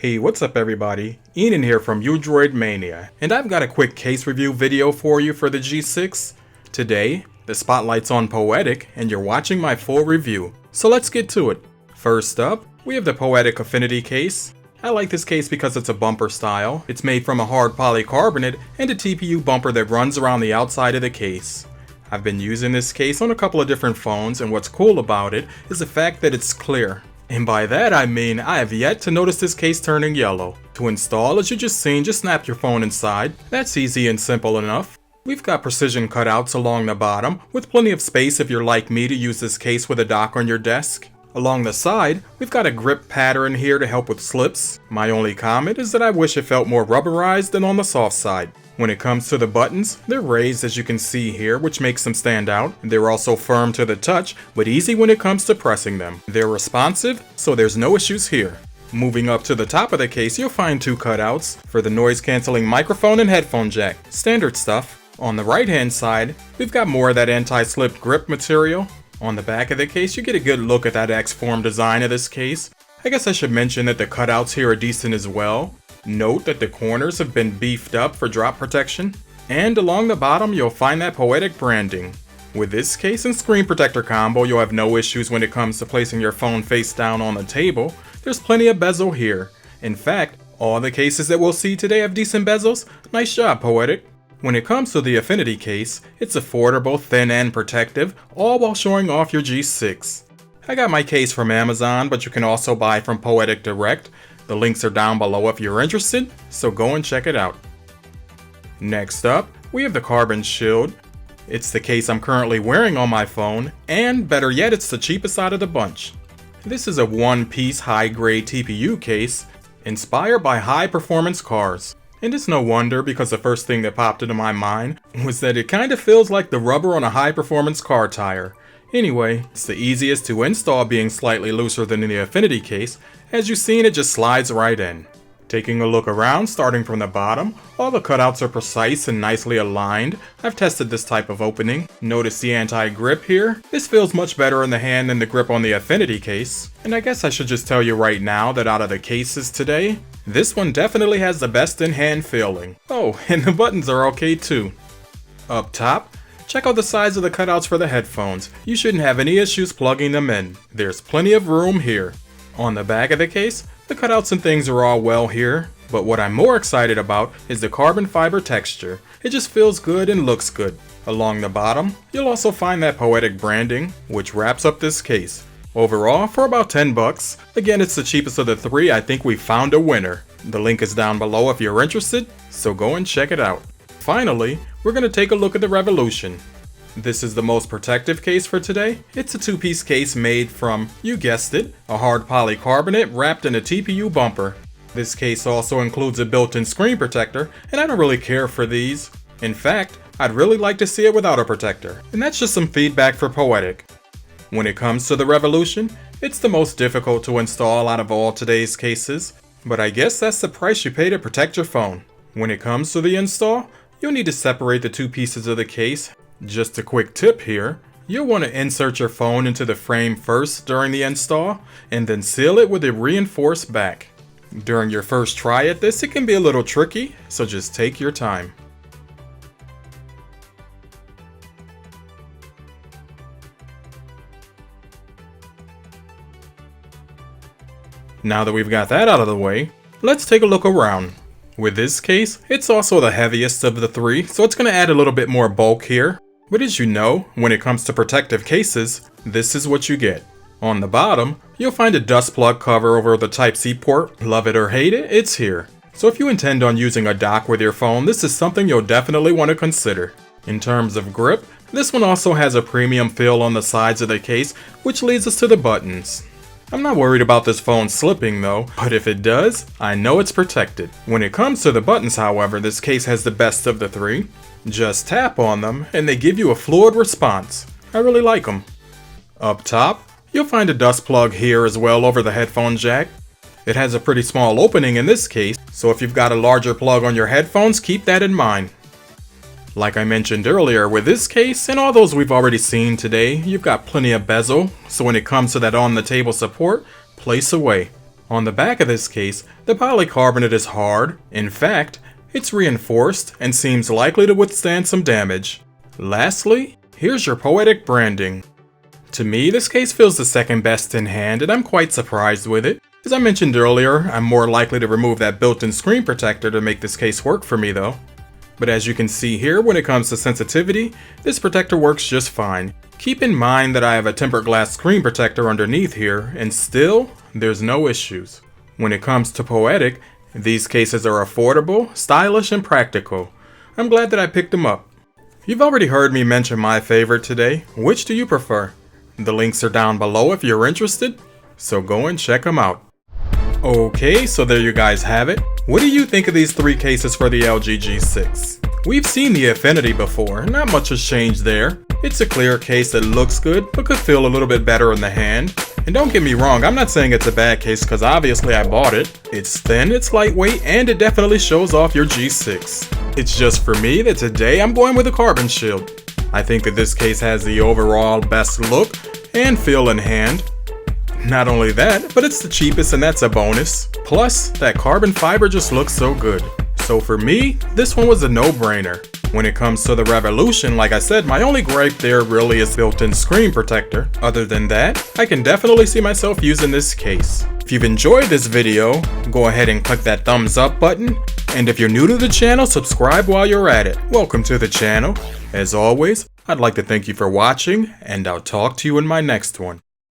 Hey, what's up everybody? Ian here from Droid Mania, and I've got a quick case review video for you for the G6. Today, the spotlight's on Poetic, and you're watching my full review. So let's get to it. First up, we have the Poetic Affinity case. I like this case because it's a bumper style. It's made from a hard polycarbonate and a TPU bumper that runs around the outside of the case. I've been using this case on a couple of different phones, and what's cool about it is the fact that it's clear. And by that I mean I have yet to notice this case turning yellow. To install, as you just seen, just snap your phone inside. That's easy and simple enough. We've got precision cutouts along the bottom, with plenty of space if you're like me to use this case with a dock on your desk. Along the side, we've got a grip pattern here to help with slips. My only comment is that I wish it felt more rubberized than on the soft side. When it comes to the buttons, they're raised as you can see here, which makes them stand out. They're also firm to the touch, but easy when it comes to pressing them. They're responsive, so there's no issues here. Moving up to the top of the case, you'll find two cutouts for the noise-canceling microphone and headphone jack. Standard stuff. On the right-hand side, we've got more of that anti-slip grip material. On the back of the case, you get a good look at that X-form design of this case. I guess I should mention that the cutouts here are decent as well. Note that the corners have been beefed up for drop protection. And along the bottom, you'll find that Poetic branding. With this case and screen protector combo, you'll have no issues when it comes to placing your phone face down on the table. There's plenty of bezel here. In fact, all the cases that we'll see today have decent bezels. Nice job, Poetic. When it comes to the Affinity case, it's affordable, thin, and protective, all while showing off your G6. I got my case from Amazon, but you can also buy from Poetic direct. The links are down below if you're interested, so go and check it out. Next up, we have the Carbon Shield. It's the case I'm currently wearing on my phone, and better yet, it's the cheapest out of the bunch. This is a one-piece high-grade TPU case, inspired by high-performance cars. And it's no wonder, because the first thing that popped into my mind was that it kinda feels like the rubber on a high-performance car tire. Anyway, it's the easiest to install, being slightly looser than in the Affinity case. As you've seen, it just slides right in. Taking a look around, starting from the bottom, all the cutouts are precise and nicely aligned. I've tested this type of opening. Notice the anti-grip here. This feels much better in the hand than the grip on the Affinity case. And I guess I should just tell you right now that out of the cases today, this one definitely has the best in-hand feeling. Oh, and the buttons are okay too. Up top, check out the size of the cutouts for the headphones. You shouldn't have any issues plugging them in. There's plenty of room here. On the back of the case, the cutouts and things are all well here, but what I'm more excited about is the carbon fiber texture. It just feels good and looks good. Along the bottom, you'll also find that Poetic branding, which wraps up this case. Overall, for about 10 bucks. Again, it's the cheapest of the three. I think we found a winner. The link is down below if you're interested, so go and check it out. Finally, we're going to take a look at the Revolution. This is the most protective case for today. It's a two-piece case made from, you guessed it, a hard polycarbonate wrapped in a TPU bumper. This case also includes a built-in screen protector, and I don't really care for these. In fact, I'd really like to see it without a protector. And that's just some feedback for Poetic. When it comes to the Revolution, it's the most difficult to install out of all today's cases, but I guess that's the price you pay to protect your phone. When it comes to the install, you'll need to separate the two pieces of the case. Just a quick tip here, you'll want to insert your phone into the frame first during the install, and then seal it with a reinforced back. During your first try at this, it can be a little tricky, so just take your time. Now that we've got that out of the way, let's take a look around. With this case, it's also the heaviest of the three, so it's going to add a little bit more bulk here. But as you know, when it comes to protective cases, this is what you get. On the bottom, you'll find a dust plug cover over the Type-C port. Love it or hate it, it's here. So if you intend on using a dock with your phone, this is something you'll definitely want to consider. In terms of grip, this one also has a premium feel on the sides of the case, which leads us to the buttons. I'm not worried about this phone slipping though, but if it does, I know it's protected. When it comes to the buttons, however, this case has the best of the three. Just tap on them and they give you a fluid response. I really like them. Up top, you'll find a dust plug here as well over the headphone jack. It has a pretty small opening in this case, so if you've got a larger plug on your headphones, keep that in mind. Like I mentioned earlier, with this case and all those we've already seen today, you've got plenty of bezel, so when it comes to that on-the-table support, place away. On the back of this case, the polycarbonate is hard. In fact, it's reinforced and seems likely to withstand some damage. Lastly, here's your Poetic branding. To me, this case feels the second best in hand, and I'm quite surprised with it. As I mentioned earlier, I'm more likely to remove that built-in screen protector to make this case work for me though. But as you can see here, when it comes to sensitivity, this protector works just fine. Keep in mind that I have a tempered glass screen protector underneath here, and still, there's no issues. When it comes to Poetic, these cases are affordable, stylish, and practical. I'm glad that I picked them up. You've already heard me mention my favorite today. Which do you prefer? The links are down below if you're interested, so go and check them out. Okay, so there you guys have it. What do you think of these 3 cases for the LG G6? We've seen the Affinity before, not much has changed there. It's a clear case that looks good, but could feel a little bit better in the hand. And don't get me wrong, I'm not saying it's a bad case because obviously I bought it. It's thin, it's lightweight, and it definitely shows off your G6. It's just for me that today I'm going with a carbon shield. I think that this case has the overall best look and feel in hand. Not only that, but it's the cheapest and that's a bonus. Plus, that carbon fiber just looks so good. So for me, this one was a no-brainer. When it comes to the Revolution, like I said, my only gripe there really is built-in screen protector. Other than that, I can definitely see myself using this case. If you've enjoyed this video, go ahead and click that thumbs up button. And if you're new to the channel, subscribe while you're at it. Welcome to the channel. As always, I'd like to thank you for watching, and I'll talk to you in my next one.